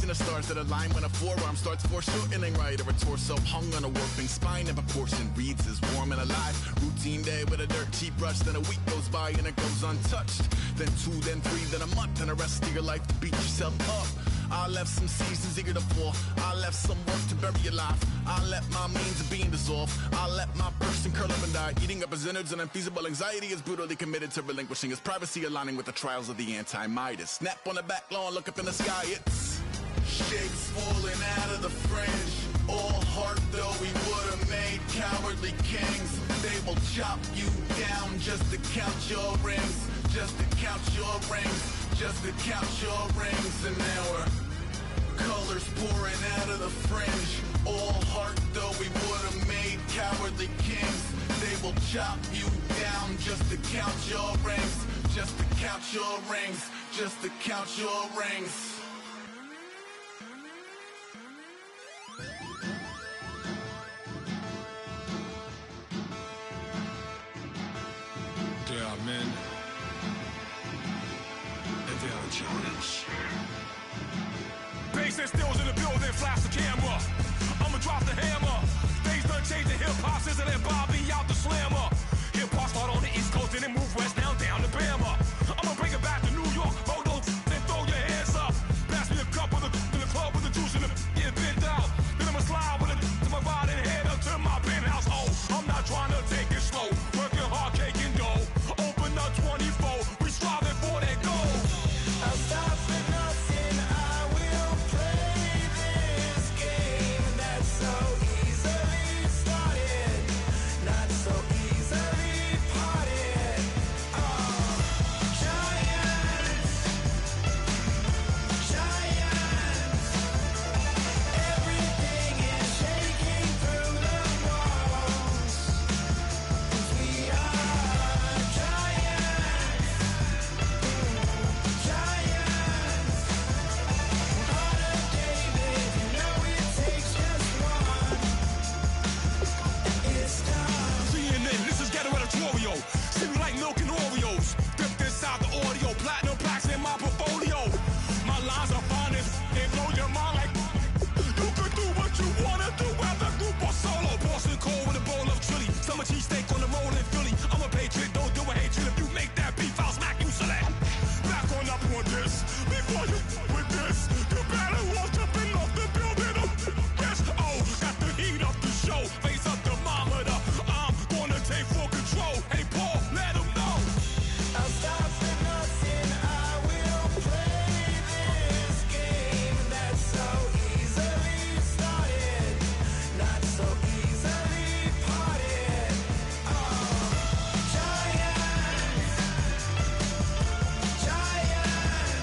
the stars that align when a forearm starts foreshortening right, or a torso hung on a warping spine, and proportion reads as warm and alive. Routine day with a dirt cheap brush, then a week goes by and it goes untouched. Then 2, then 3, then a month, and the rest of your life to beat yourself up. I left some seasons eager to fall. I left some work to bury your life. I let my means of being dissolve. I let my person curl up and die. Eating up his innards and unfeasible anxiety is brutally committed to relinquishing his privacy, aligning with the trials of the anti-Midas. Snap on the back lawn, look up in the sky, it's shapes falling out of the fringe. All heart though we would've made cowardly kings. They will chop you down just to count your rings. Just to count your rings. Just to count your rings. And now we're colors pouring out of the fringe. All heart though we would've made cowardly kings. They will chop you down just to count your rings. Just to count your rings. Just to count your rings. There are men, and there are giants. Bass and stills in the building, flash the camera. I'ma drop the hammer. Things done changed, the hip-hop since and Bobby out the slammer. Hip-hop start on the East Coast and then move west down to Bama. I'ma bring it back to New York, hold those and throw your hands up. Pass me a cup of the club with the juice in the get bent out. Then I'ma slide with it to my body and head up to my penthouse. Oh, I'm not trying to take it slow, working hard, cake and dough. Open up 24, we striving for that goal. I'll stop for nothing, I will play this game that's so easily started, not so easily parted. Giants, giants, everything is shaking through the walls, 'cause we are giants, giants. Heart of David, you know it takes just one. It's time. CNN, this is ghetto editorial. See me like milk and Oreos. Dipped inside the audio, platinum plaques in my portfolio. My lines are finest, they blow your mind like you could do what you wanna do, whether group or solo. Boston cold with a bowl of chili. Summer cheesesteak on the roll in Philly. I'm a patriot, don't do a hatred. If you make that beef, I'll smack you silly. Back on up on this. Before you with this, you better walk jumping off the building up. Yes, oh, got the heat up the show. Face up thermometer. I'm gonna take full control. Hey, Paul, let him know. I'll stop for nothing, I will play this game that's so easily started, not so easily parted. Giants, giants,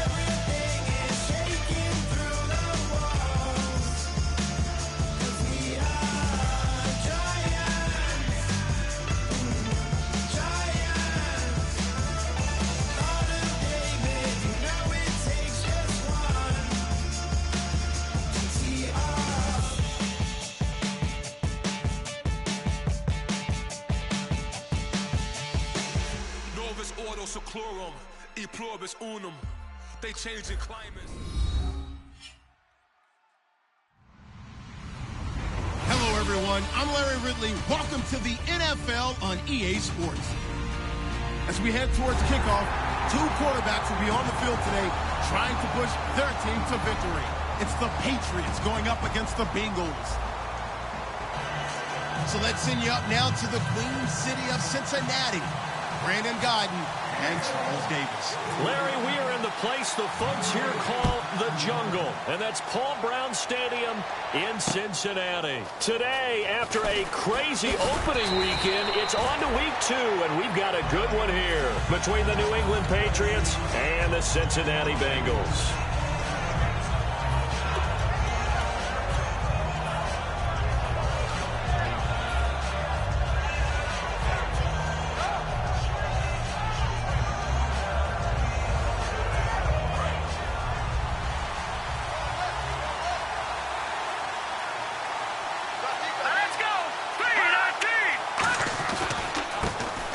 everything is shaking through the walls, 'cause we are giants, giants. Heart of David, you know it takes just one. TR. Novus ordo seclorum, e pluribus unum. They changing climate. Hello, everyone. I'm Larry Ridley. Welcome to the NFL on EA Sports. As we head towards kickoff, two quarterbacks will be on the field today trying to push their team to victory. It's the Patriots going up against the Bengals. So let's send you up now to the Queen City of Cincinnati. Brandon Godden and Charles Davis. Larry, we are in the place the folks here call the Jungle, and that's Paul Brown Stadium in Cincinnati. Today, after a crazy opening weekend, it's on to week 2, and we've got a good one here between the New England Patriots and the Cincinnati Bengals.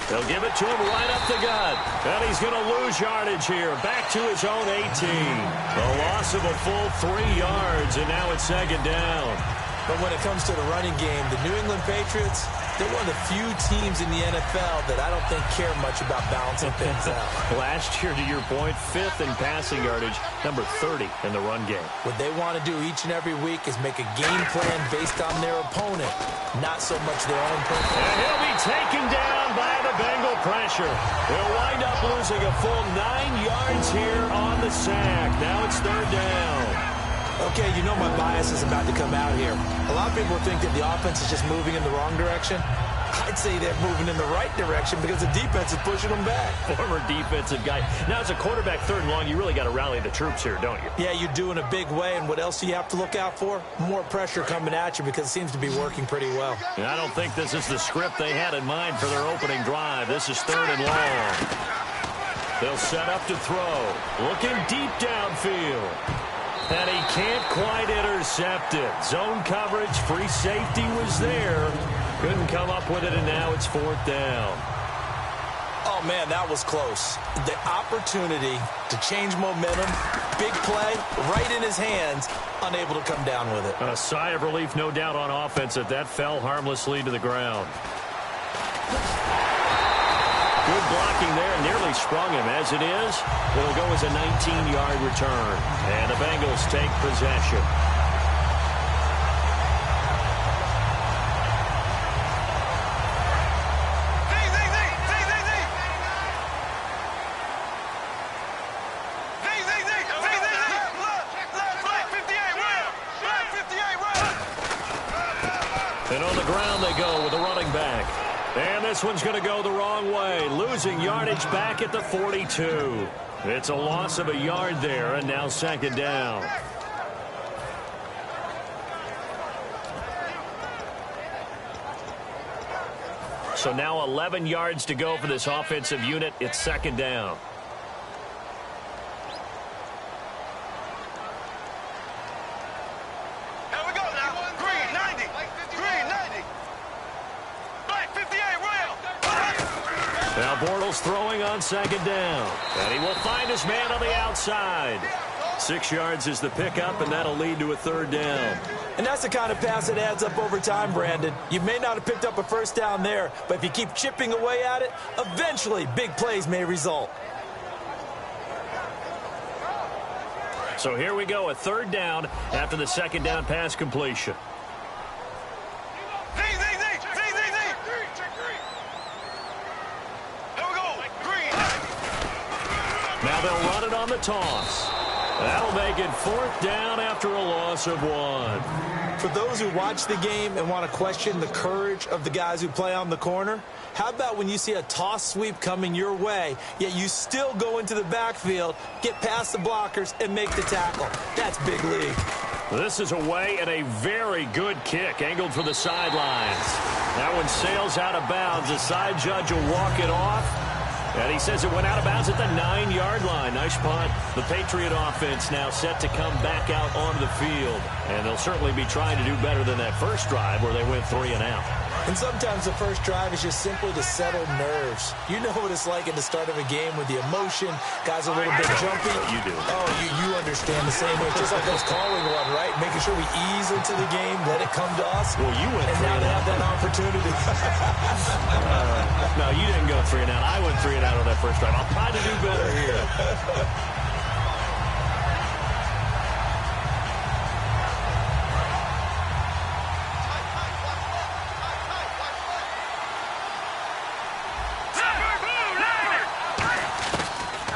They'll give it to him right up the gut. And he's going to lose yardage here. Back to his own 18. A loss of a full 3 yards, and now it's second down. But when it comes to the running game, the New England Patriots, they're one of the few teams in the NFL that I don't think care much about balancing things out. Last year, to your point, 5th in passing yardage, number 30 in the run game. What they want to do each and every week is make a game plan based on their opponent, not so much their own personal. And he'll be taken down by the Bengal pressure. They'll wind up losing a full 9 yards here on the sack. Now it's third down. Okay, you know my bias is about to come out here. A lot of people think that the offense is just moving in the wrong direction. I'd say they're moving in the right direction because the defense is pushing them back. Former defensive guy. Now, as a quarterback, third and long, you really got to rally the troops here, don't you? Yeah, you do in a big way. And what else do you have to look out for? More pressure coming at you because it seems to be working pretty well. And I don't think this is the script they had in mind for their opening drive. This is third and long. They'll set up to throw. Looking deep downfield. And he can't quite intercept it. Zone coverage, free safety was there. Couldn't come up with it, and now it's fourth down. Oh, man, that was close. The opportunity to change momentum, big play, right in his hands, unable to come down with it. A sigh of relief, no doubt, on offense that fell harmlessly to the ground. Good blocking there, nearly sprung him. As it is, it'll go as a 19-yard return. And the Bengals take possession. And on the ground they go with a running back. And this one's going to go the wrong way. Losing yardage back at the 42. It's a loss of a yard there, and now second down. So now 11 yards to go for this offensive unit. It's second down. Now Bortles throwing on second down. And he will find his man on the outside. 6 yards is the pickup, and that'll lead to a third down. And that's the kind of pass that adds up over time, Brandon. You may not have picked up a first down there, but if you keep chipping away at it, eventually big plays may result. So here we go, a third down after the second down pass completion. Now they'll run it on the toss. That'll make it fourth down after a loss of 1. For those who watch the game and want to question the courage of the guys who play on the corner, how about when you see a toss sweep coming your way, yet you still go into the backfield, get past the blockers, and make the tackle? That's big league. This is away and a very good kick, angled for the sidelines. That one sails out of bounds. The side judge will walk it off. And he says it went out of bounds at the 9-yard line. Nice punt. The Patriot offense now set to come back out onto the field. And they'll certainly be trying to do better than that first drive where they went 3 and out. And sometimes the first drive is just simply to settle nerves. You know what it's like at the start of a game with the emotion. Guys are a little bit jumpy. You do. Oh, you understand the same way. Just like us calling one, right? Making sure we ease into the game, let it come to us. Well, you went and 3 now and they out. have that opportunity. No, you didn't go 3 and out. I went 3 and out on that first drive. I'll try to do better here.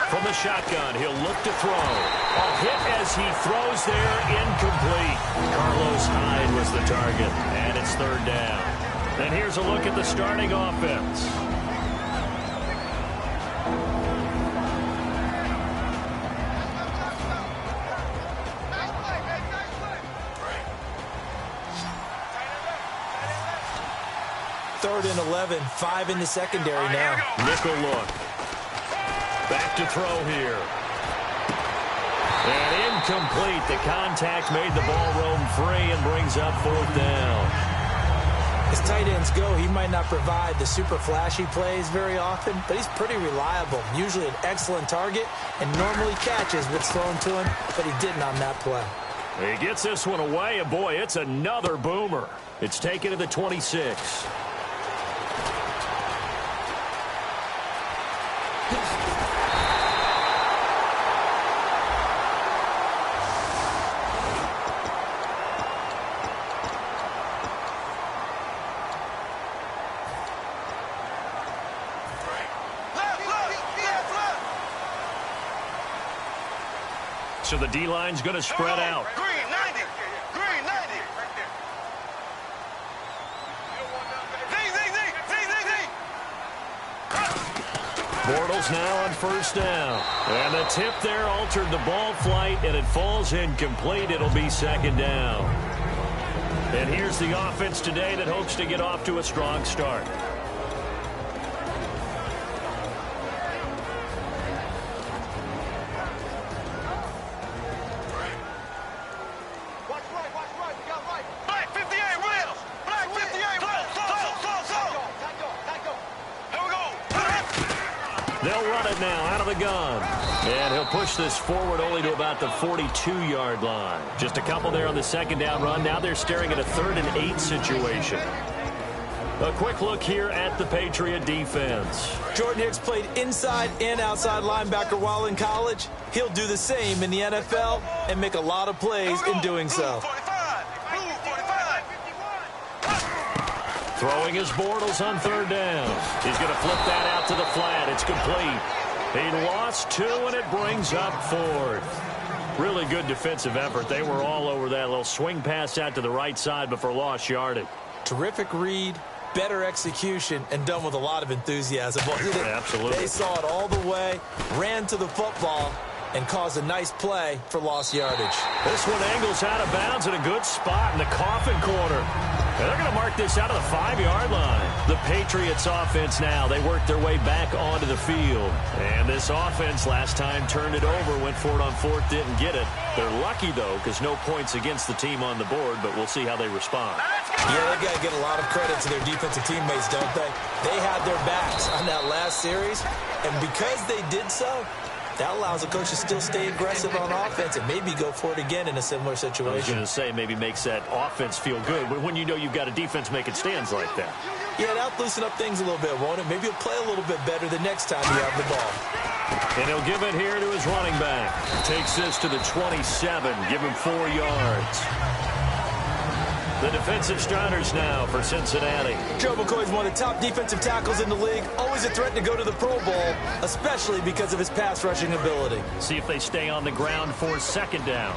From the shotgun, he'll look to throw. A hit as he throws there, incomplete. Carlos Hyde was the target, and it's third down. And here's a look at the starting offense. Third and 11, 5 in the secondary now. Nickel look. Back to throw here. And incomplete. The contact made the ball roam free and brings up fourth down. As tight ends go, he might not provide the super flashy plays very often, but he's pretty reliable, usually an excellent target, and normally catches what's thrown to him, but he didn't on that play. He gets this one away, and boy, it's another boomer. It's taken to the 26. So the D-line's going to spread out. Green 90. Green 90. Bortles now on first down. And the tip there altered the ball flight, and it falls incomplete. It'll be second down. And here's the offense today that hopes to get off to a strong start. They'll run it now out of the gun. And he'll push this forward only to about the 42-yard line. Just a couple there on the second down run. Now they're staring at a 3rd and 8 situation. A quick look here at the Patriot defense. Jordan Hicks played inside and outside linebacker while in college. He'll do the same in the NFL and make a lot of plays in doing so. Throwing his Bortles on 3rd down. He's going to flip that out to the flat. It's complete. He lost 2, and it brings up 4th. Really good defensive effort. They were all over that little swing pass out to the right side before lost yardage. Terrific read, better execution, and done with a lot of enthusiasm. Absolutely. They saw it all the way, ran to the football, and caused a nice play for lost yardage. This one angles out of bounds in a good spot in the coffin corner. And they're going to mark this out of the 5-yard line. The Patriots offense now, they work their way back onto the field. And this offense last time turned it over, went for it on 4th, didn't get it. They're lucky, though, because no points against the team on the board, but we'll see how they respond. Yeah, they got to get a lot of credit to their defensive teammates, don't they? They had their backs on that last series, and because they did so, that allows the coach to still stay aggressive on offense and maybe go for it again in a similar situation. I was going to say maybe makes that offense feel good, but when you know you've got a defense making stands like that. Yeah, that'll loosen up things a little bit, won't it? Maybe he'll play a little bit better the next time you have the ball. And he'll give it here to his running back. Takes this to the 27, give him 4 yards. The defensive starters now for Cincinnati. Joe McCoy's one of the top defensive tackles in the league. Always a threat to go to the Pro Bowl, especially because of his pass rushing ability. See if they stay on the ground for 2nd down.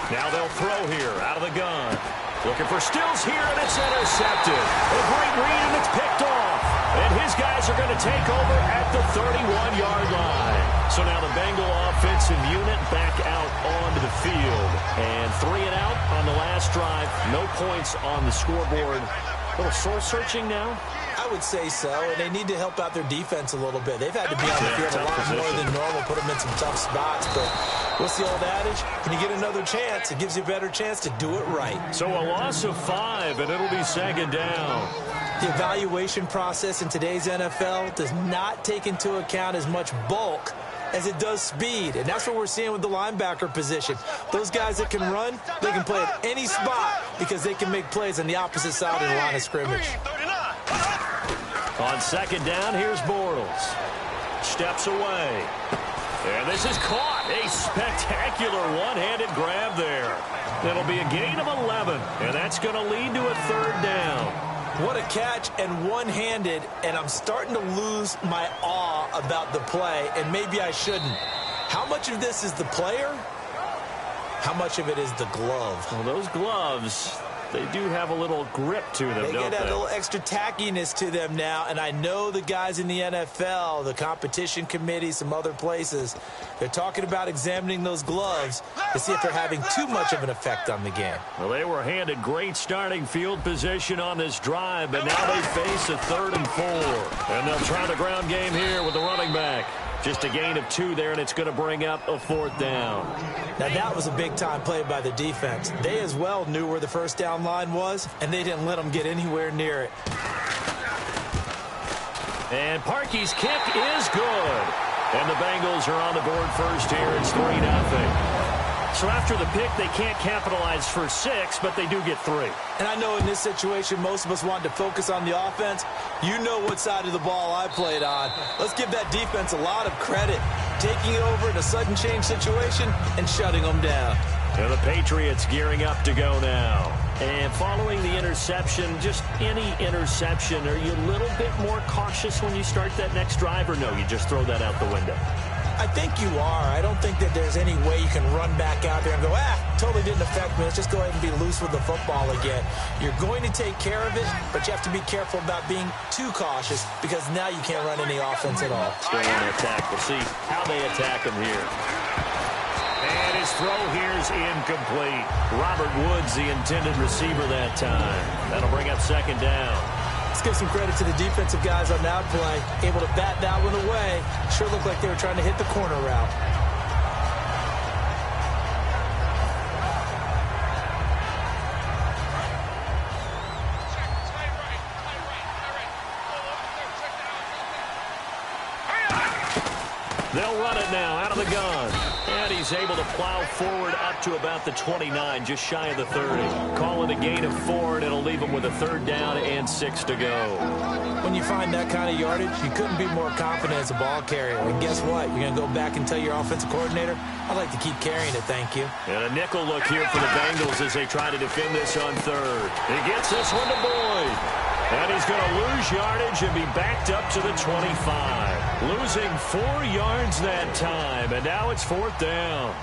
Now they'll throw here out of the gun. Looking for Stills here, and it's intercepted. A great read, and it's picked off. And his guys are going to take over at the 31-yard line. So now the Bengal offensive unit back out onto the field. And 3 and out on the last drive. No points on the scoreboard. A little soul-searching now? I would say so, and they need to help out their defense a little bit. They've had to be on the field a lot more than normal, put them in some tough spots. But what's the old adage? When you get another chance, it gives you a better chance to do it right. So a loss of 5, and it'll be 2nd down. The evaluation process in today's NFL does not take into account as much bulk as it does speed, and that's what we're seeing with the linebacker position. Those guys that can run, they can play at any spot because they can make plays on the opposite side of the line of scrimmage. On 2nd down, here's Bortles. Steps away. And this is caught. A spectacular one-handed grab there. That'll be a gain of 11, and that's going to lead to a 3rd down. What a catch, and one-handed, and I'm starting to lose my awe about the play, and maybe I shouldn't. How much of this is the player? How much of it is the glove? Well, those gloves, they do have a little grip to them, They don't get they? a little extra tackiness to them now, and I know the guys in the NFL, the competition committee, some other places, they're talking about examining those gloves to see if they're having too much of an effect on the game. Well, they were handed great starting field position on this drive, but now they face a 3rd and 4. And they'll try the ground game here with the running back. Just a gain of 2 there, and it's going to bring up a 4th down. Now, that was a big-time play by the defense. They as well knew where the first down line was, and they didn't let them get anywhere near it. And Parkey's kick is good. And the Bengals are on the board first here. It's 3-0. So after the pick, they can't capitalize for 6, but they do get 3. And I know in this situation, most of us wanted to focus on the offense. You know what side of the ball I played on. Let's give that defense a lot of credit, taking it over in a sudden change situation and shutting them down. And the Patriots gearing up to go now. And following the interception, just any interception, are you a little bit more cautious when you start that next drive, or no, you just throw that out the window? I think you are. I don't think that there's any way you can run back out there and go, totally didn't affect me. Let's just go ahead and be loose with the football again. You're going to take care of it, but you have to be careful about being too cautious because now you can't run any offense at all. Still on the attack. We'll see how they attack him here. And his throw here is incomplete. Robert Woods, the intended receiver that time. That'll bring up 2nd down. Let's give some credit to the defensive guys on that play. Able to bat that one away. Sure looked like they were trying to hit the corner route. They'll run it now out of the gun. And he's able to plow forward up to about the 29, just shy of the 30. Call it a gain of 4, and it'll leave him with a 3rd down and 6 to go. When you find that kind of yardage, you couldn't be more confident as a ball carrier. And guess what? You're going to go back and tell your offensive coordinator, I'd like to keep carrying it, thank you. And a nickel look here for the Bengals as they try to defend this on 3rd. He gets this one to Boyd. And he's going to lose yardage and be backed up to the 25. Losing 4 yards that time, and now it's 4th down.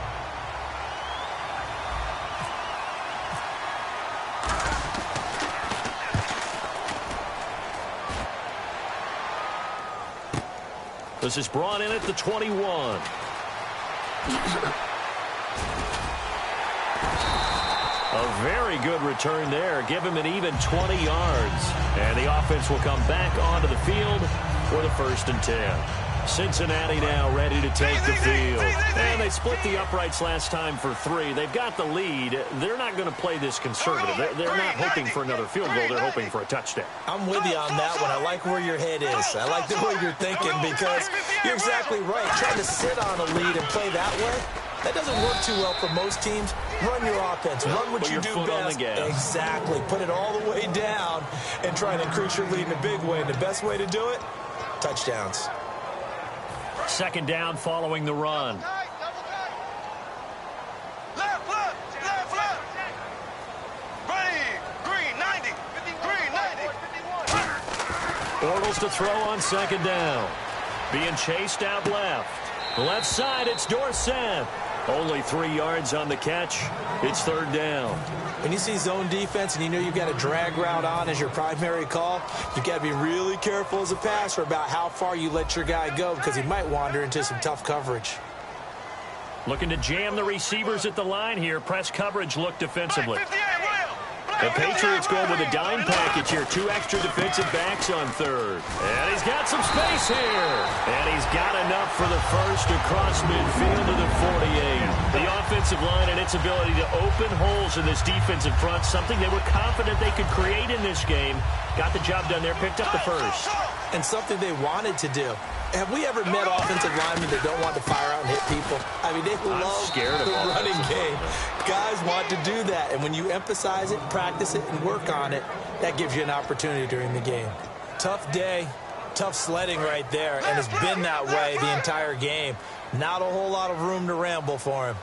This is brought in at the 21. A very good return there. Give him an even 20 yards. And the offense will come back onto the field for the 1st and 10. Cincinnati now ready to take the field. And they split the uprights last time for 3. They've got the lead. They're not going to play this conservative. They're not hoping for another field goal. They're hoping for a touchdown. I'm with you on that one. I like where your head is. I like the way you're thinking because you're exactly right. Trying to sit on a lead and play that way, that doesn't work too well for most teams. Run your offense. Run what you do best. Exactly. Put it all the way down and try to increase your lead in a big way. And the best way to do it, touchdowns. 2nd down following the run. Left. Ready. Green, 90. Green, 90. Bortles to throw on 2nd down. Being chased out left. Left side, it's Dorsett. Only 3 yards on the catch. It's 3rd down. When you see zone defense and you know you've got a drag route on as your primary call, you've got to be really careful as a passer about how far you let your guy go because he might wander into some tough coverage. Looking to jam the receivers at the line here. Press coverage look defensively. The Patriots going with a dime package here. 2 extra defensive backs on 3rd. And he's got some space here. And he's got enough for the 1st across midfield to the 48. The offensive line and its ability to open holes in this defensive front, something they were confident they could create in this game. Got the job done there, picked up the 1st. And something they wanted to do. Have we ever met offensive linemen that don't want to fire out and hit people? I mean, they love the running game. Guys want to do that, and when you emphasize it, practice it, and work on it, that gives you an opportunity during the game. Tough day, tough sledding right there, and it's been that way the entire game. Not a whole lot of room to ramble for him.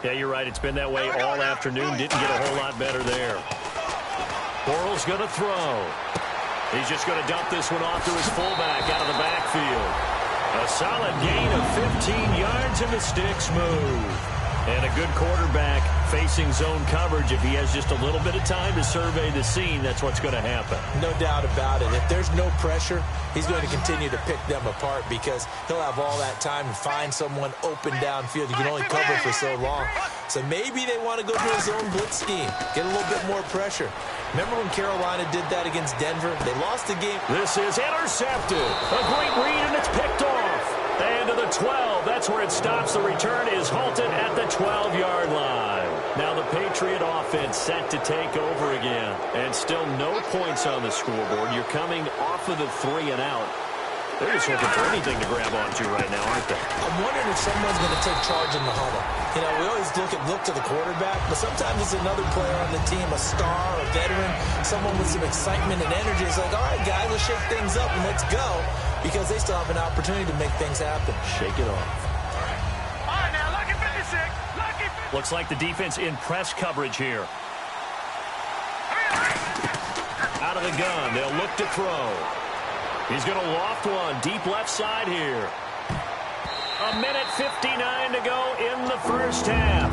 Yeah, you're right. It's been that way all afternoon. Didn't get a whole lot better there. Bortles going to throw. He's just going to dump this one off to his fullback out of the backfield. A solid gain of 15 yards, and the sticks move. And a good quarterback facing zone coverage, if he has just a little bit of time to survey the scene, that's what's going to happen. No doubt about it. If there's no pressure, he's going to continue to pick them apart because he'll have all that time to find someone open downfield. You can only cover for so long. So maybe they want to go to a zone blitz scheme, get a little bit more pressure. Remember when Carolina did that against Denver? They lost the game. This is intercepted. A great read, and it's picked off. And to the 12. That's where it stops. The return is halted at the 12-yard line. Now the Patriot offense set to take over again. And still no points on the scoreboard. You're coming off of the 3 and out. They're just looking for anything to grab onto right now, aren't they? I'm wondering if someone's going to take charge in the huddle. You know, we always look to the quarterback, but sometimes it's another player on the team, a star, a veteran, someone with some excitement and energy. It's like, all right, guys, let's shake things up and let's go, because they still have an opportunity to make things happen. Shake it off. All right, now, lucky 56. Lucky 56. Looks like the defense in press coverage here. Out of the gun, they'll look to throw. He's going to loft one deep left side here. 1:59 to go in the first half.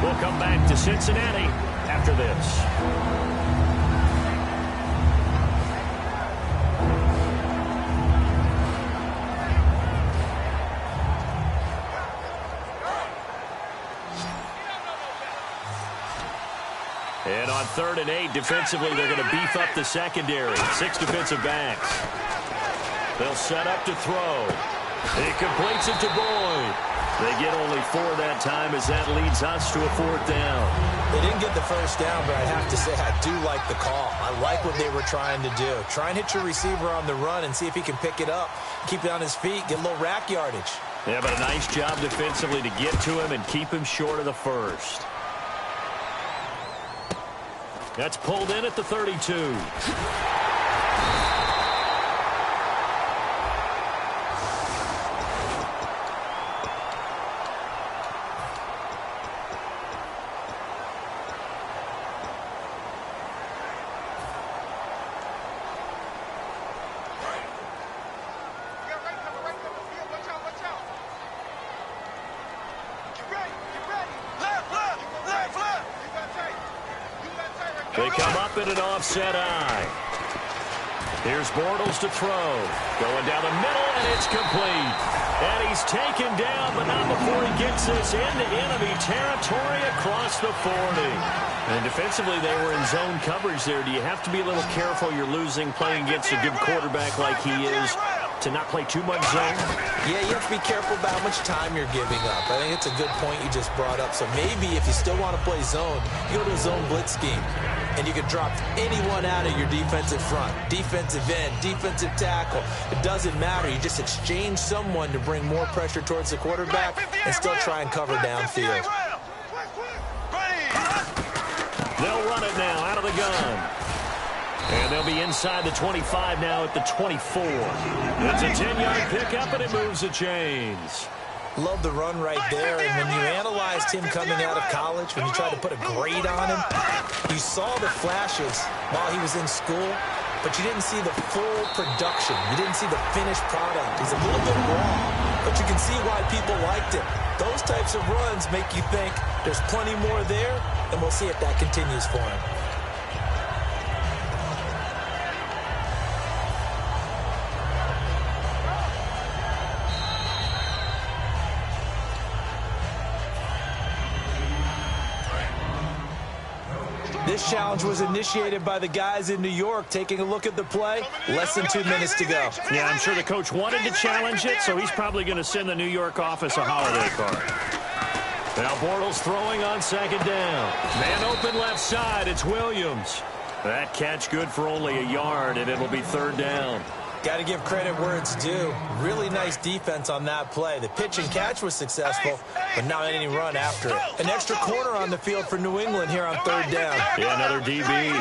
We'll come back to Cincinnati after this. And on 3rd and 8, defensively, they're going to beef up the secondary. 6 defensive backs. They'll set up to throw. He completes it to Boyd. They get only 4 that time as that leads us to a 4th down. They didn't get the first down, but I have to say I do like the call. I like what they were trying to do. Try and hit your receiver on the run and see if he can pick it up. Keep it on his feet, get a little rack yardage. Yeah, but a nice job defensively to get to him and keep him short of the first. That's pulled in at the 32. They come up in an offset eye. Here's Bortles to throw. Going down the middle, and it's complete. And he's taken down, but not before he gets this into enemy territory across the 40. And defensively, they were in zone coverage there. Do you have to be a little careful? You're losing playing against a good quarterback like he is to not play too much zone? Yeah, you have to be careful about how much time you're giving up. I think it's a good point you just brought up. So maybe if you still want to play zone, you go to a zone blitz scheme. And you can drop anyone out of your defensive front, defensive end, defensive tackle. It doesn't matter. You just exchange someone to bring more pressure towards the quarterback and still try and cover downfield. They'll run it now out of the gun. And they'll be inside the 25 now at the 24. It's a 10-yard pickup, and it moves the chains. Love the run right there, and when you analyzed him coming out of college, when you tried to put a grade on him, you saw the flashes while he was in school, but you didn't see the full production. You didn't see the finished product. He's a little bit raw, but you can see why people liked him. Those types of runs make you think there's plenty more there, and we'll see if that continues for him. This challenge was initiated by the guys in New York. Taking a look at the play, less than 2 minutes to go. Yeah, I'm sure the coach wanted to challenge it, so he's probably going to send the New York office a holiday card. Now Bortles throwing on 2nd down. Man open left side, it's Williams. That catch good for only a yard, and it'll be 3rd down. Got to give credit where it's due. Really nice defense on that play. The pitch and catch was successful, but not any run after it. An extra corner on the field for New England here on 3rd down. Yeah, another DB.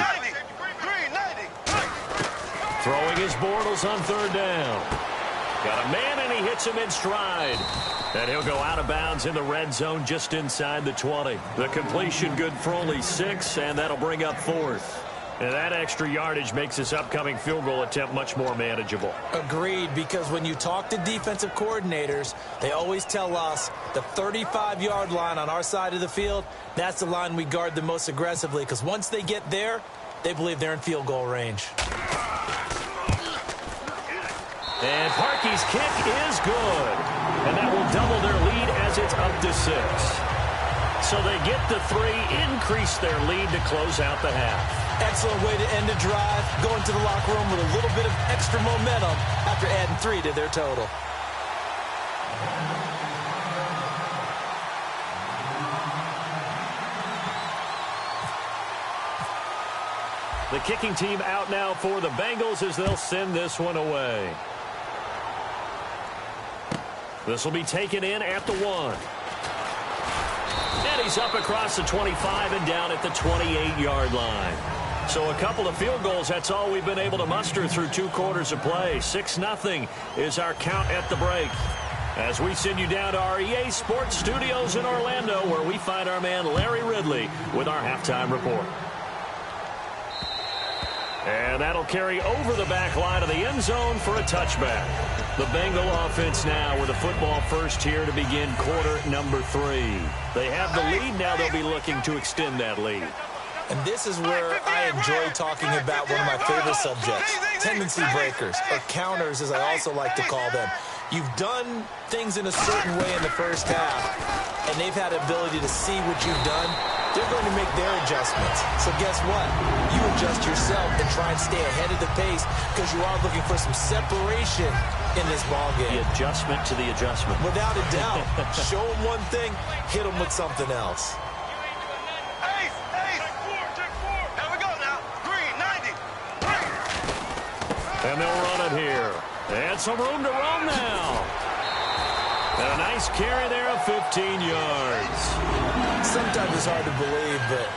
Throwing his Bortles on 3rd down. Got a man, and he hits him in stride. And he'll go out of bounds in the red zone just inside the 20. The completion good for only 6, and that'll bring up 4th. And that extra yardage makes this upcoming field goal attempt much more manageable. Agreed, because when you talk to defensive coordinators, they always tell us the 35-yard line on our side of the field, that's the line we guard the most aggressively, because once they get there, they believe they're in field goal range. And Parkey's kick is good. And that will double their lead as it's up to 6. So they get the 3, increase their lead to close out the half. Excellent way to end the drive, going to the locker room with a little bit of extra momentum after adding 3 to their total. The kicking team out now for the Bengals as they'll send this one away. This will be taken in at the 1. And he's up across the 25 and down at the 28-yard line. So a couple of field goals, that's all we've been able to muster through 2 quarters of play. 6-0 is our count at the break. As we send you down to our EA Sports Studios in Orlando, where we find our man Larry Ridley with our halftime report. And that'll carry over the back line of the end zone for a touchback. The Bengal offense now with a football first here to begin quarter number 3. They have the lead. Now they'll be looking to extend that lead. And this is where I enjoy talking about one of my favorite subjects, tendency breakers, or counters as I also like to call them. You've done things in a certain way in the first half, and they've had the ability to see what you've done. They're going to make their adjustments. So guess what? You adjust yourself and try and stay ahead of the pace because you are looking for some separation in this ballgame. The adjustment to the adjustment. Without a doubt. Show them one thing, hit them with something else. And they'll run it here. And some room to roam now. And a nice carry there of 15 yards. Sometimes it's hard to believe, but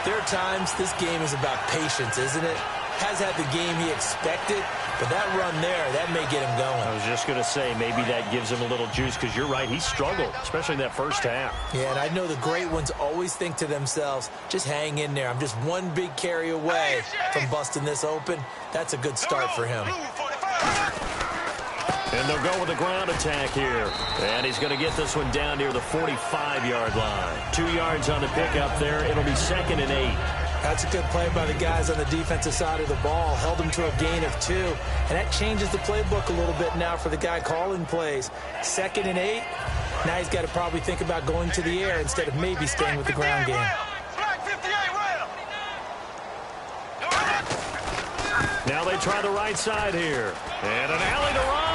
there are times this game is about patience, isn't it? Has had the game he expected, but that run there, that may get him going. I was just going to say, maybe that gives him a little juice, because you're right, he struggled, especially in that first half. Yeah, and I know the great ones always think to themselves, just hang in there. I'm just one big carry away from busting this open. That's a good start for him. And they'll go with a ground attack here. And he's going to get this one down near the 45-yard line. 2 yards on the pickup there. It'll be 2nd and 8. That's a good play by the guys on the defensive side of the ball. Held him to a gain of 2. And that changes the playbook a little bit now for the guy calling plays. 2nd and 8. Now he's got to probably think about going to the air instead of maybe staying with the ground game. Now they try the right side here. And an alley to run.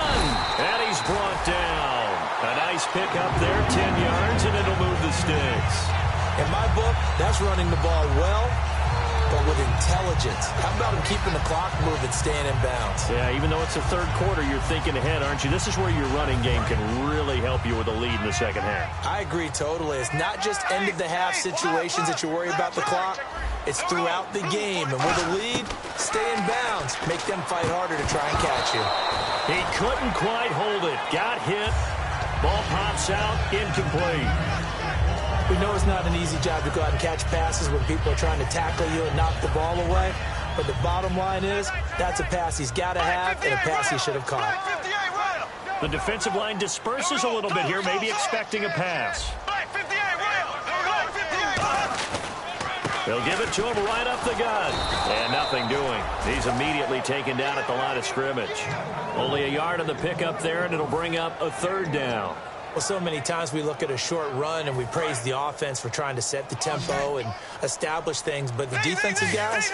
And he's brought down. A nice pick up there, 10 yards, and it'll move the sticks. In my book, that's running the ball well, but with intelligence. How about him keeping the clock moving, staying in bounds? Yeah, even though it's the third quarter, you're thinking ahead, aren't you? This is where your running game can really help you with a lead in the second half. I agree totally. It's not just end-of-the-half situations that you worry about the clock. It's throughout the game. And with a lead, stay in bounds. Make them fight harder to try and catch you. He couldn't quite hold it. Got hit. Ball pops out. Incomplete. We know it's not an easy job to go out and catch passes when people are trying to tackle you and knock the ball away. But the bottom line is, that's a pass he's got to have and a pass he should have caught. The defensive line disperses a little bit here, maybe expecting a pass. They'll give it to him right up the gut. And nothing doing. He's immediately taken down at the line of scrimmage. Only a yard on the pickup there, and it'll bring up a 3rd down. Well, so many times we look at a short run and we praise the offense for trying to set the tempo and establish things. But the defensive guys,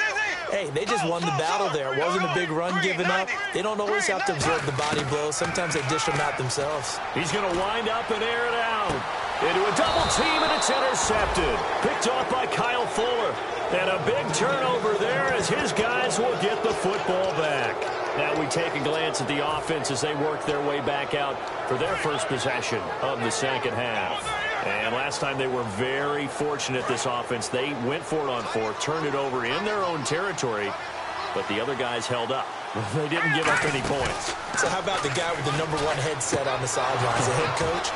hey, they just won the battle there. It wasn't a big run given up. They don't always have to absorb the body blows. Sometimes they dish them out themselves. He's going to wind up and air it out. Into a double team, and it's intercepted. Picked off by Kyle Fuller. And a big turnover there as his guys will get the football back. Now we take a glance at the offense as they work their way back out for their first possession of the second half. And last time they were very fortunate, this offense. They went for it on 4th, turned it over in their own territory, but the other guys held up. They didn't give up any points. So how about the guy with the #1 headset on the sidelines, the head coach?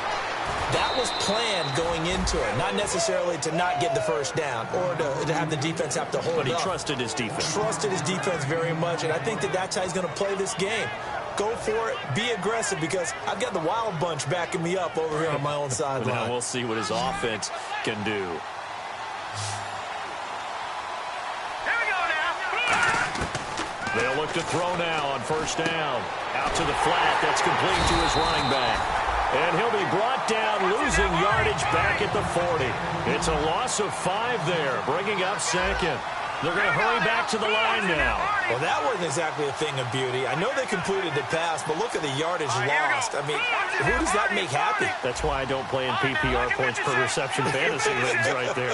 That was planned going into it, not necessarily to not get the first down or to have the defense have to hold up. But he trusted his defense. Trusted his defense very much, and I think that's how he's going to play this game. Go for it. Be aggressive, because I've got the wild bunch backing me up over here on my own sideline. Now we'll see what his offense can do. They'll look to throw now on first down. Out to the flat. That's complete to his running back. And he'll be brought down, losing yardage back at the 40. It's a loss of 5 there, bringing up second. They're going to hurry back to the line now. Well, that wasn't exactly a thing of beauty. I know they completed the pass, but look at the yardage lost. I mean, who does that make happy? That's why I don't play in PPR points per reception fantasy leagues right there.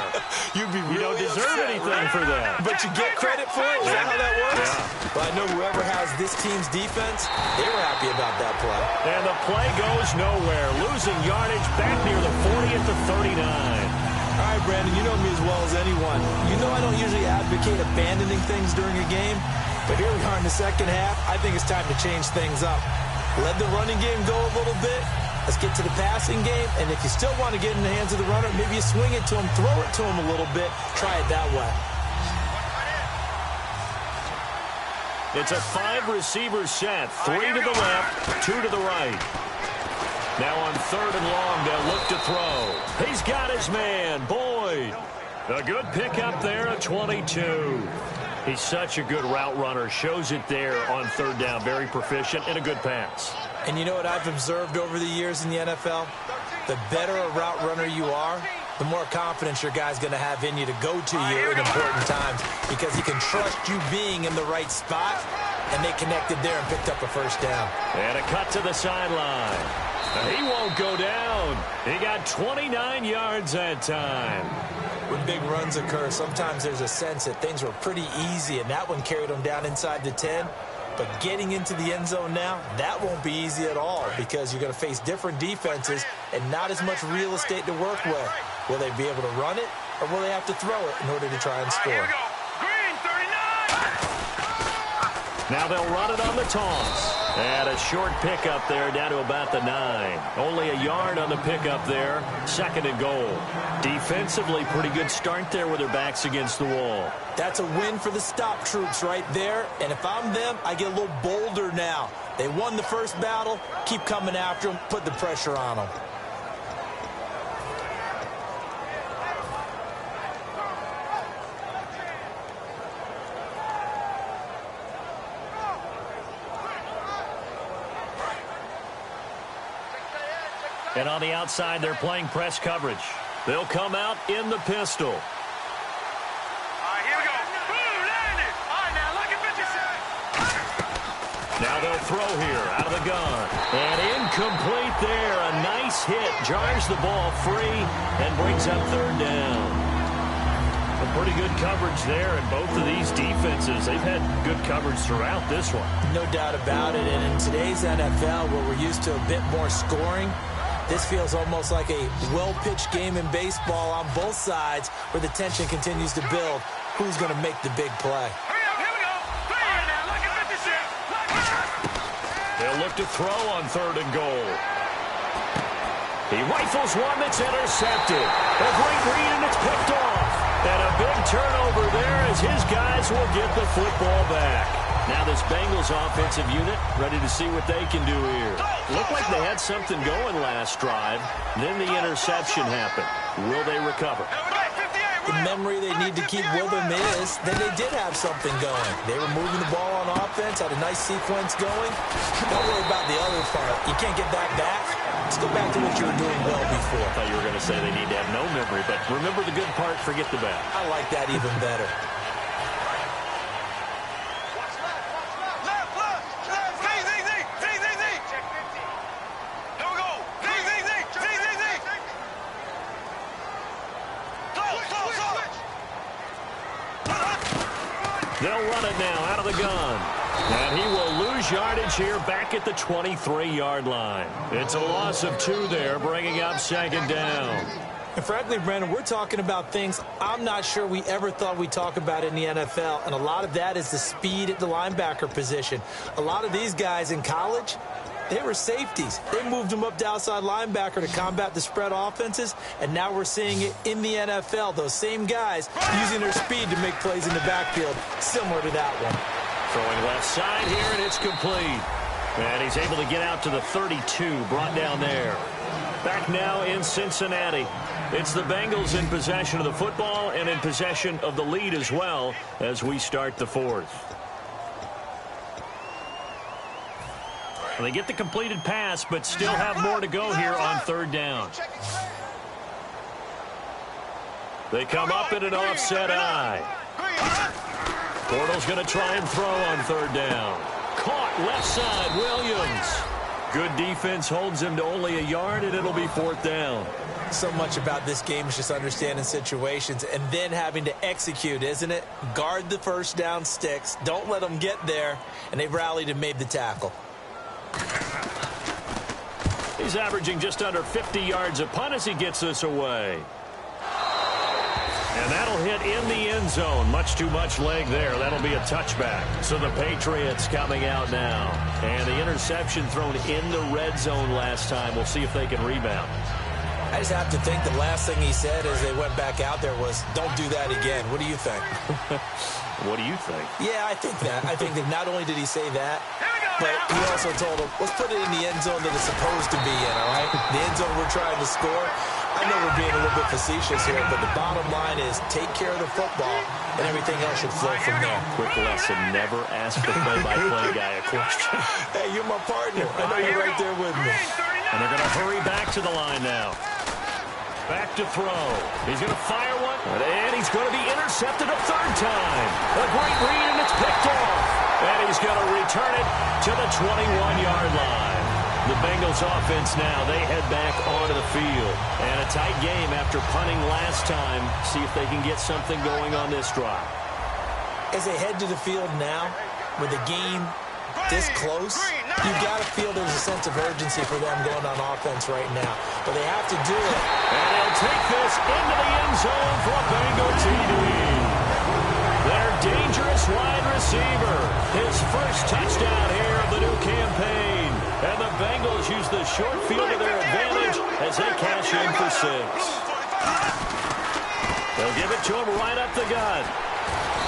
You'd be You don't really deserve upset, anything right? for that. But you get credit for it? Is that how that works? Yeah. Well, I know whoever has this team's defense, they were happy about that play. And the play goes nowhere, losing yardage back near the 40 at the 39. All right, Brandon, you know me as well as anyone. You know I don't usually advocate abandoning things during a game, but here we are in the second half. I think it's time to change things up. Let the running game go a little bit. Let's get to the passing game, and if you still want to get in the hands of the runner, maybe you swing it to him, throw it to him a little bit, try it that way. It's a 5-receiver set, 3 to the left, 2 to the right. Now on third and long, they'll look to throw. He's got his man, Boyd. A good pickup there at 22. He's such a good route runner. Shows it there on third down. Very proficient and a good pass. And you know what I've observed over the years in the NFL? The better a route runner you are, the more confidence your guy's going to have in you to go to you at important times, because he can trust you being in the right spot, and they connected there and picked up a first down. And a cut to the sideline. He won't go down. He got 29 yards that time. When big runs occur, sometimes there's a sense that things were pretty easy, and that one carried him down inside the 10. But getting into the end zone now, that won't be easy at all, because you're going to face different defenses and not as much real estate to work with. Will they be able to run it, or will they have to throw it in order to try and score? Here we go. Green, 39. Now they'll run it on the toss. And a short pickup there down to about the 9. Only a yard on the pickup there. Second and goal. Defensively, pretty good start there with their backs against the wall. That's a win for the stop troops right there. And if I'm them, I get a little bolder now. They won the first battle. Keep coming after them. Put the pressure on them. And on the outside, they're playing press coverage. They'll come out in the pistol. All right, here we go. Boom, landed. All right, now look at 56. Now they'll throw here out of the gun. And incomplete there. A nice hit. Jars the ball free and brings up third down. A pretty good coverage there, and both of these defenses, they've had good coverage throughout this one. No doubt about it. And in today's NFL, where we're used to a bit more scoring, this feels almost like a well-pitched game in baseball on both sides, where the tension continues to build. Who's going to make the big play? Hurry up, here we go. All right, now look at 56. They'll look to throw on third and goal. He rifles one that's intercepted. A great read, and it's picked off. And a big turnover there as his guys will get the football back. Now this Bengals offensive unit ready to see what they can do here. Looked like they had something going last drive. Then the interception happened. Will they recover? The memory they need to keep with them is that they did have something going. They were moving the ball on offense, had a nice sequence going. Don't worry about the other part. You can't get that back. Let's go back to what you were doing well before. I thought you were going to say they need to have no memory, but remember the good part, forget the bad. I like that even better. They'll run it now out of the gun. And he will lose yardage here back at the 23-yard line. It's a loss of 2 there, bringing up second down. And frankly, Brandon, we're talking about things I'm not sure we ever thought we'd talk about in the NFL, and a lot of that is the speed at the linebacker position. A lot of these guys in college, They were safeties. They moved them up to outside linebacker to combat the spread offenses, and now we're seeing it in the NFL. Those same guys using their speed to make plays in the backfield, similar to that one. Throwing left side here, and it's complete. And he's able to get out to the 32, brought down there. Back now in Cincinnati. It's the Bengals in possession of the football and in possession of the lead as well as we start the fourth. They get the completed pass, but still have more to go here on third down. They come up in an offset eye. Bortles going to try and throw on third down. Caught left side, Williams. Good defense holds him to only a yard, and it'll be fourth down. So much about this game is just understanding situations and then having to execute, isn't it? Guard the first down sticks. Don't let them get there, and they've rallied and made the tackle. He's averaging just under 50 yards a punt as he gets this away. And that'll hit in the end zone. Much too much leg there. That'll be a touchback. So the Patriots coming out now. And the interception thrown in the red zone last time. We'll see if they can rebound. I just have to think the last thing he said as they went back out there was, don't do that again. What do you think? What do you think? Yeah, I think that. I think that not only did he say that, but he also told him, let's put it in the end zone that it's supposed to be in, all right? The end zone we're trying to score. I know we're being a little bit facetious here, but the bottom line is take care of the football, and everything else should flow from there. Quick lesson, never ask the play-by-play guy a question. Hey, you're my partner. I know you're right there with me. And they're going to hurry back to the line now. Back to throw. He's going to fire one, and he's going to be intercepted a third time. A great read, and it's picked off. And he's going to return it to the 21-yard line. The Bengals offense now, they head back onto the field. And a tight game after punting last time. See if they can get something going on this drive. As they head to the field now, with the game this close, you got to feel there's a sense of urgency for them going on offense right now. But they have to do it. And he'll take this into the end zone for a Bengal TD. Their dangerous wide receiver. His first touchdown here of the new campaign. And the Bengals use the short field to their advantage as they cash in for 6. They'll give it to him right up the gut.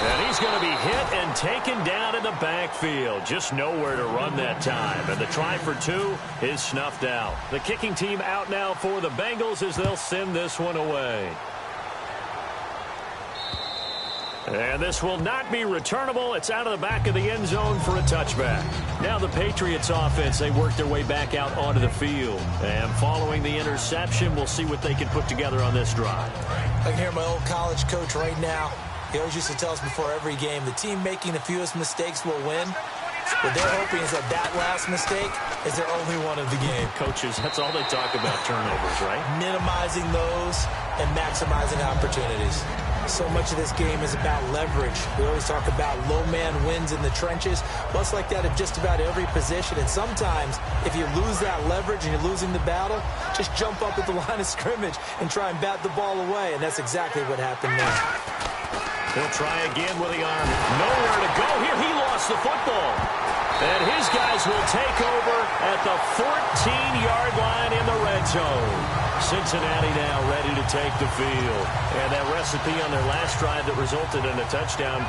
And he's going to be hit and taken down in the backfield. Just nowhere to run that time. And the try for 2 is snuffed out. The kicking team out now for the Bengals as they'll send this one away. And this will not be returnable. It's out of the back of the end zone for a touchback. Now the Patriots offense, they work their way back out onto the field. And following the interception, we'll see what they can put together on this drive. I can hear my old college coach right now. He always used to tell us before every game, the team making the fewest mistakes will win. What they're hoping is that last mistake is their only one of the game. Coaches, that's all they talk about, turnovers, right? Minimizing those and maximizing opportunities. So much of this game is about leverage. We always talk about low man wins in the trenches. Well, it's like that at just about every position. And sometimes, if you lose that leverage and you're losing the battle, just jump up at the line of scrimmage and try and bat the ball away. And that's exactly what happened there. He'll try again with the arm. Nowhere to go here. He lost the football. And his guys will take over at the 14-yard line in the red zone. Cincinnati now ready to take the field. And that recipe on their last drive that resulted in a touchdown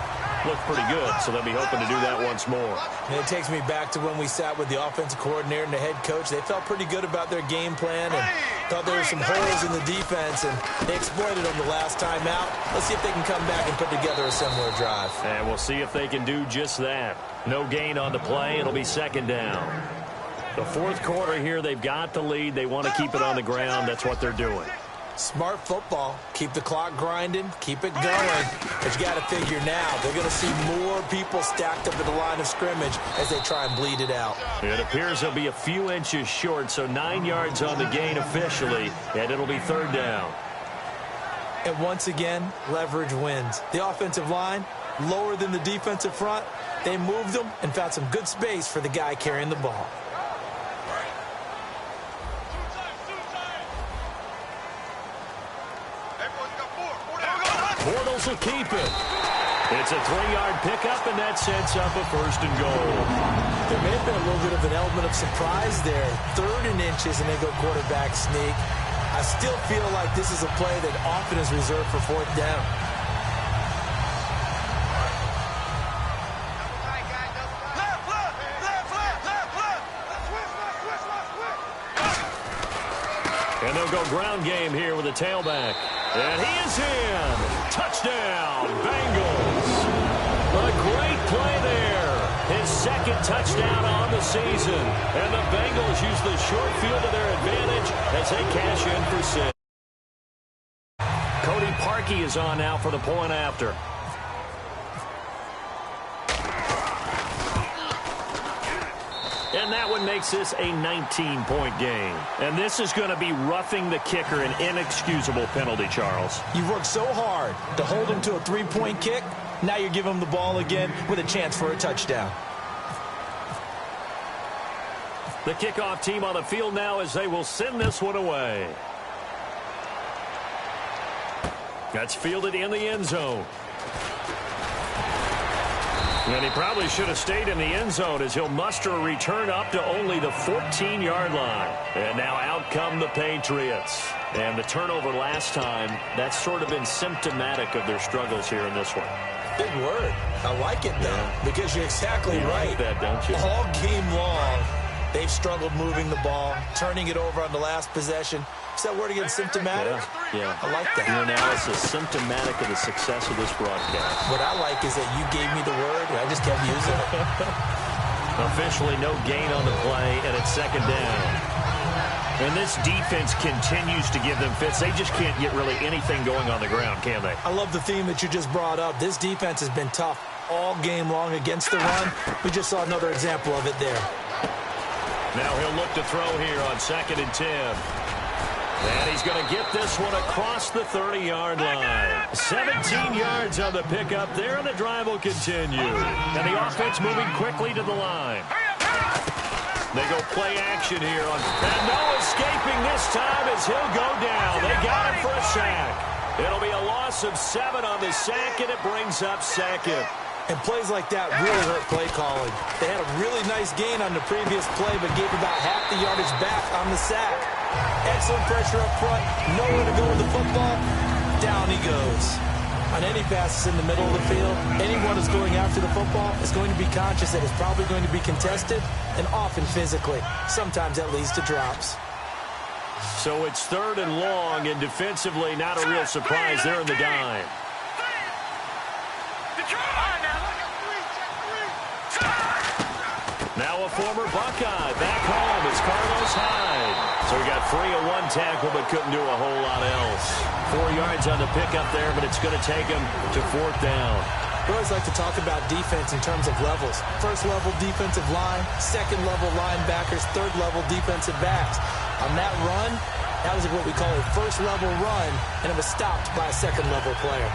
looked pretty good, so they'll be hoping to do that once more. And it takes me back to when we sat with the offensive coordinator and the head coach. They felt pretty good about their game plan and thought there were some holes in the defense, and they exploited them the last time out. Let's see if they can come back and put together a similar drive. And we'll see if they can do just that. No gain on the play. It'll be second down. The fourth quarter here, they've got the lead. They want to keep it on the ground. That's what they're doing. Smart football. Keep the clock grinding. Keep it going. But you got to figure now, they're going to see more people stacked up at the line of scrimmage as they try and bleed it out. It appears they'll be a few inches short, so 9 yards on the gain officially, and it'll be third down. And once again, leverage wins. The offensive line, lower than the defensive front. They moved them and found some good space for the guy carrying the ball. Bortles will keep it. It's a 3-yard pickup, and that sets up a 1st and goal. There may have been a little bit of an element of surprise there. 3rd and inches, and they go quarterback sneak. I still feel like this is a play that often is reserved for 4th down. And they'll go ground game here with a tailback. And he is in. Touchdown, Bengals. A great play there. His 2nd touchdown on the season. And the Bengals use the short field to their advantage as they cash in for 6. Cody Parkey is on now for the point after. And that one makes this a 19-point game. And this is going to be roughing the kicker, an inexcusable penalty, Charles. You've worked so hard to hold him to a 3-point kick. Now you're giving him the ball again with a chance for a touchdown. The kickoff team on the field now as they will send this one away. That's fielded in the end zone. And he probably should have stayed in the end zone as he'll muster a return up to only the 14-yard line. And now out come the Patriots. And the turnover last time, that's sort of been symptomatic of their struggles here in this one. Big word. I like it, though, because you're exactly right. Like that, don't you? All game long, they've struggled moving the ball, turning it over on the last possession. Is that word again, symptomatic? Yeah. I like that. Your analysis, symptomatic of the success of this broadcast. What I like is that you gave me the word, and I just kept using it. Officially no gain on the play, and it's 2nd down. And this defense continues to give them fits. They just can't get really anything going on the ground, can they? I love the theme that you just brought up. This defense has been tough all game long against the run. We just saw another example of it there. Now he'll look to throw here on 2nd and 10. And he's going to get this one across the 30-yard line. 17 yards on the pickup there, and the drive will continue. And the offense moving quickly to the line. They go play action here. And no escaping this time as he'll go down. They got him for a sack. It'll be a loss of 7 on the sack, and it brings up 2nd. And plays like that really hurt play calling. They had a really nice gain on the previous play, but gave about half the yardage back on the sack. Excellent pressure up front. Nowhere to go with the football. Down he goes. On any passes in the middle of the field, anyone who's going after the football is going to be conscious that it's probably going to be contested, and often physically. Sometimes that leads to drops. So it's 3rd and long, and defensively not a real surprise there in the dime. Now a former Buckeye back home. It's Carlos Hyde. So he got free of 1 tackle but couldn't do a whole lot else. 4 yards on the pickup there, but it's going to take him to 4th down. We always like to talk about defense in terms of levels. 1st level defensive line, 2nd level linebackers, 3rd level defensive backs. On that run, that was what we call a 1st level run, and it was stopped by a 2nd level player.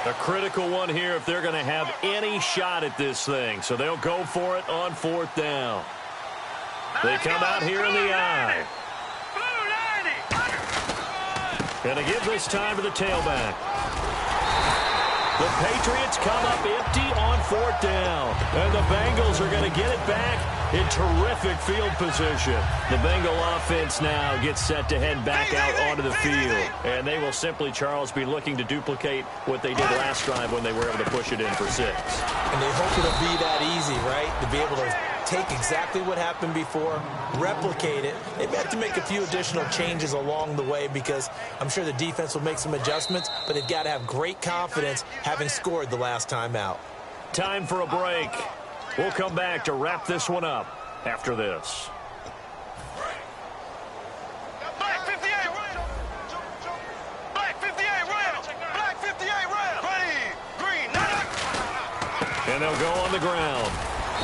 A critical one here if they're going to have any shot at this thing. So they'll go for it on 4th down. They come out here in the I. And they give this time to the tailback. The Patriots come up empty on 4th down. And the Bengals are going to get it back in terrific field position. The Bengal offense now gets set to head back out onto the field. And they will simply, Charles, be looking to duplicate what they did last drive when they were able to push it in for 6. And they hope it'll be that easy, right? To be able to take exactly what happened before, replicate it. They've had to make a few additional changes along the way because I'm sure the defense will make some adjustments, but they've got to have great confidence having scored the last time out. Time for a break. We'll come back to wrap this one up after this. Black 58, right. Black 58, right. Black 58, right. Ready, green, And they'll go on the ground.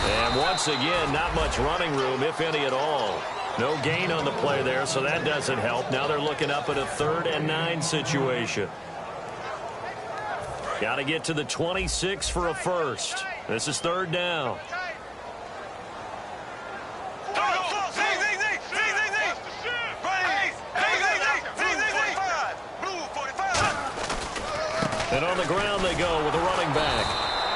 And once again, not much running room, if any at all. No gain on the play there, so that doesn't help. Now they're looking up at a 3rd and 9 situation. Got to get to the 26 for a first. This is 3rd down. And on the ground they go with a running back.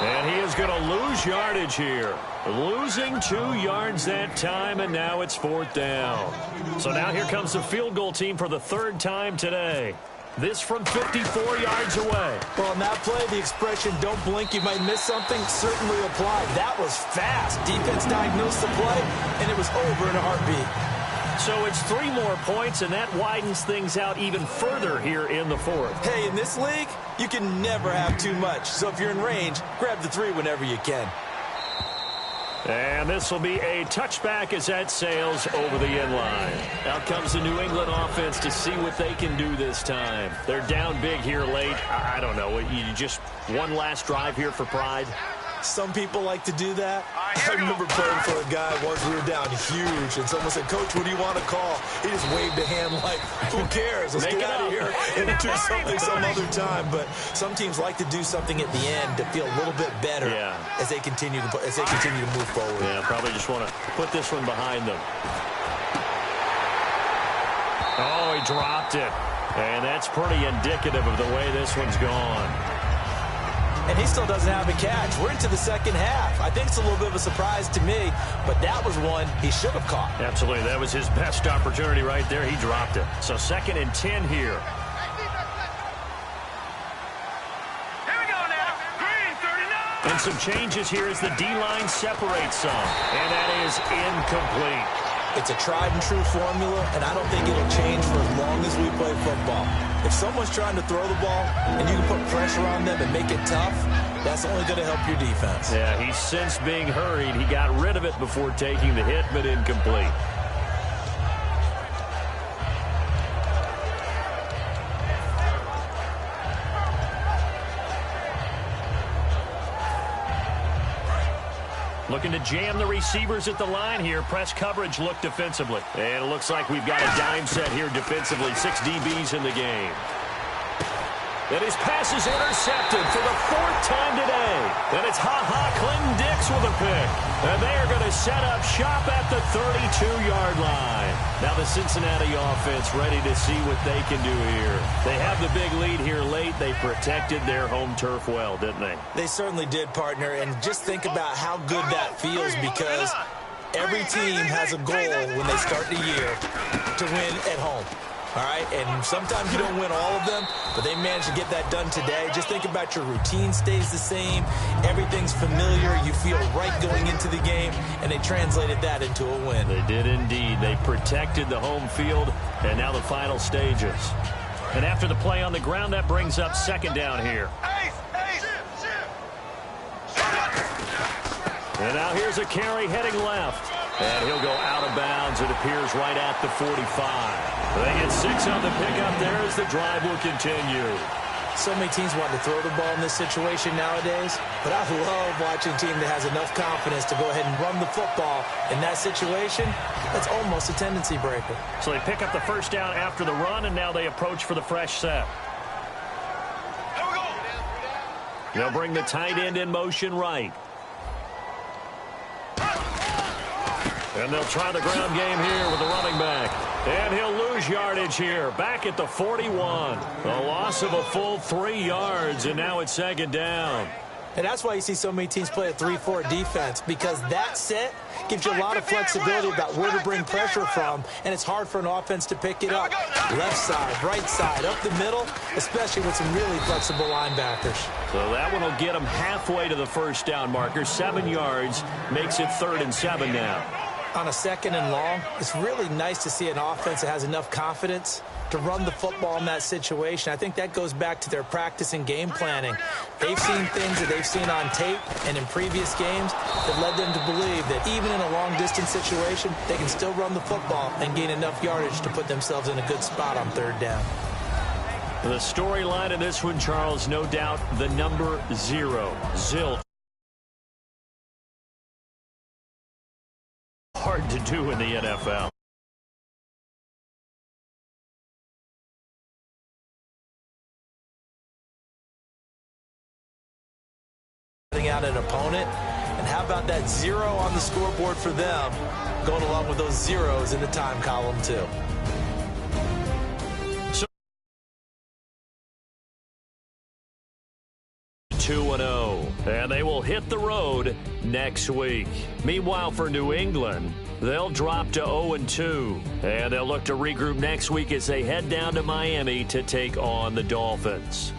And he is going to lose yardage here. Losing 2 yards that time, and now it's 4th down. So now here comes the field goal team for the 3rd time today. This from 54 yards away. Well, on that play, the expression, don't blink, you might miss something, certainly applied. That was fast. Defense diagnosed the play, and it was over in a heartbeat. So it's 3 more points, and that widens things out even further here in the 4th. Hey, in this league, you can never have too much. So if you're in range, grab the 3 whenever you can. And this will be a touchback as that sails over the end line. Out comes the New England offense to see what they can do this time. They're down big here late. I don't know. You just one last drive here for pride? Some people like to do that. I remember playing for a guy once. We were down huge, and someone said, "Coach, what do you want to call?" He just waved a hand like, "Who cares? Let's get out of here and do something some other time." But some teams like to do something at the end to feel a little bit better as they continue to move forward. Yeah, probably just want to put this one behind them. Oh, he dropped it, and that's pretty indicative of the way this one's gone. And he still doesn't have a catch. We're into the 2nd half. I think it's a little bit of a surprise to me, but that was one he should have caught. Absolutely. That was his best opportunity right there. He dropped it. So 2nd and 10 here. Here we go now. Green 39. And some changes here as the D-line separates some. And that is incomplete. It's a tried-and-true formula, and I don't think it'll change for as long as we play football. If someone's trying to throw the ball and you can put pressure on them and make it tough, that's only going to help your defense. Yeah, he's since being hurried. He got rid of it before taking the hit, but incomplete. Looking to jam the receivers at the line here. Press coverage look defensively. And it looks like we've got a dime set here defensively. 6 DBs in the game. And his pass is intercepted for the 4th time today. And it's Clinton Dix with a pick. And they are going to set up shop at the 32-yard line. Now the Cincinnati offense ready to see what they can do here. They have the big lead here late. They protected their home turf well, didn't they? They certainly did, partner. And just think about how good that feels, because every team has a goal when they start the year to win at home. All right, and sometimes you don't win all of them, but they managed to get that done today. Just think about your routine stays the same. Everything's familiar. You feel right going into the game, and they translated that into a win. They did indeed. They protected the home field, and now the final stages. And after the play on the ground, that brings up 2nd down here. And now here's a carry heading left. And he'll go out of bounds. It appears right at the 45. They get 6 on the pickup there as the drive will continue. So many teams want to throw the ball in this situation nowadays, but I love watching a team that has enough confidence to go ahead and run the football. In that situation, that's almost a tendency breaker. So they pick up the 1st down after the run, and now they approach for the fresh set. They'll bring the tight end in motion right. And they'll try the ground game here with the running back. And he'll lose yardage here. Back at the 41. A loss of a full 3 yards, and now it's 2nd down. And that's why you see so many teams play a 3-4 defense, because that set gives you a lot of flexibility about where to bring pressure from, and it's hard for an offense to pick it up. Left side, right side, up the middle, especially with some really flexible linebackers. So that one will get them halfway to the 1st down marker. 7 yards makes it 3rd and 7 now. On a 2nd and long, it's really nice to see an offense that has enough confidence to run the football in that situation. I think that goes back to their practice and game planning. They've seen things that they've seen on tape and in previous games that led them to believe that even in a long-distance situation, they can still run the football and gain enough yardage to put themselves in a good spot on 3rd down. The storyline of this one, Charles, no doubt the number 0, Zilch. Hard to do in the NFL. Out an opponent, and how about that 0 on the scoreboard for them, going along with those zeros in the time column too. 2-0, and they will hit the road next week. Meanwhile, for New England, they'll drop to 0-2, and they'll look to regroup next week as they head down to Miami to take on the Dolphins.